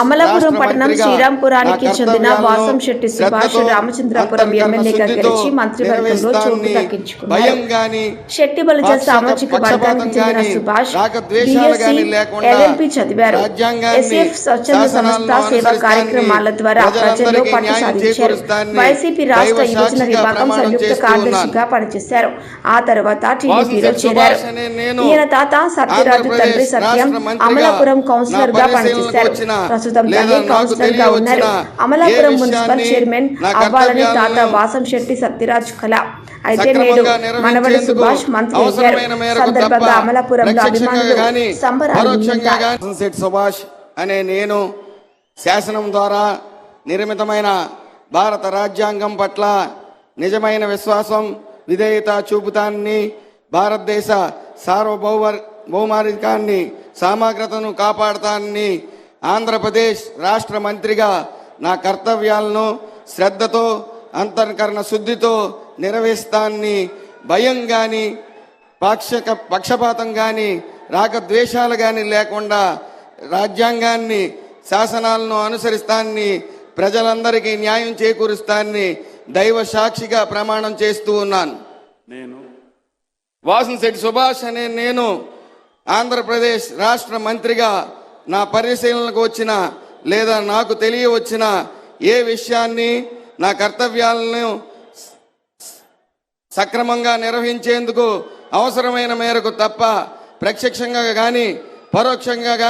అమలాపురం పట్టణం శ్రీరాంపురానికి చెందిన వాసంశెట్టి సుభాష్ రామచంద్రపురం ఎమ్మెల్యేగా గెలిచి మంత్రివర్గంలో చోటు దక్కించుకున్నారు. శెట్టి బలిజ సామాజిక వర్గానికి చెందిన సుభాష్ BSc LLB చదివారు. SF స్వచ్ఛంద సంస్థ సేవా కార్యక్రమాల ద్వారా ప్రజల్లో పట్టు సాధించారు. వైసీపీ రాష్ట్ర యువజన విభాగం సంయుక్త కార్యదర్శిగా పనిచేశారు. ఆ తర్వాత టీడీపీలో చేరారు. ఈయన తాత సత్యరాజు తండ్రి సత్యం అమలాపురం కౌన్సిలర్ గా పనిచేశారు. ప్రస్తుతం తల్లి కౌన్సిలర్ గా ఉన్నారు. అమలాపురం మున్సిపల్ చైర్మన్ అవ్వాలని తాత వాసంశెట్టి సత్యరాజ్ కళ. అయితే నేడు మనవడు సుభాష్ మంత్రి అయ్యారు. సందర్భంగా అమలాపురంలో అభిమానులు సంబరాలు. సుభాష్ అనే నేను శాసనం ద్వారా నిర్మితమైన భారత రాజ్యాంగం పట్ల నిజమైన విశ్వాసం విధేయత చూపుతాన్ని, భారతదేశ సార్వభౌమాధికాన్ని సమగ్రతను కాపాడతానని ఆంధ్రప్రదేశ్ రాష్ట్ర మంత్రిగా నా కర్తవ్యాలను శ్రద్ధతో అంతఃకరణ శుద్ధితో నిర్వహిస్తానని, భయం కానీ పక్షపాతం కానీ రాగద్వేషాలు కానీ లేకుండా రాజ్యాంగాన్ని శాసనాలను అనుసరిస్తానని, ప్రజలందరికీ న్యాయం చేకూరుస్తానని దైవ సాక్షిగా ప్రమాణం చేస్తూ ఉన్నాను. నేను వాసంశెట్టి సుభాష్ అనే నేను ఆంధ్రప్రదేశ్ రాష్ట్ర మంత్రిగా నా పరిశీలనకు వచ్చిన లేదా నాకు తెలియవచ్చిన ఏ విషయాన్ని నా కర్తవ్యాలను సక్రమంగా నిర్వహించేందుకు అవసరమైన మేరకు తప్ప ప్రత్యక్షంగా కానీ పరోక్షంగా కానీ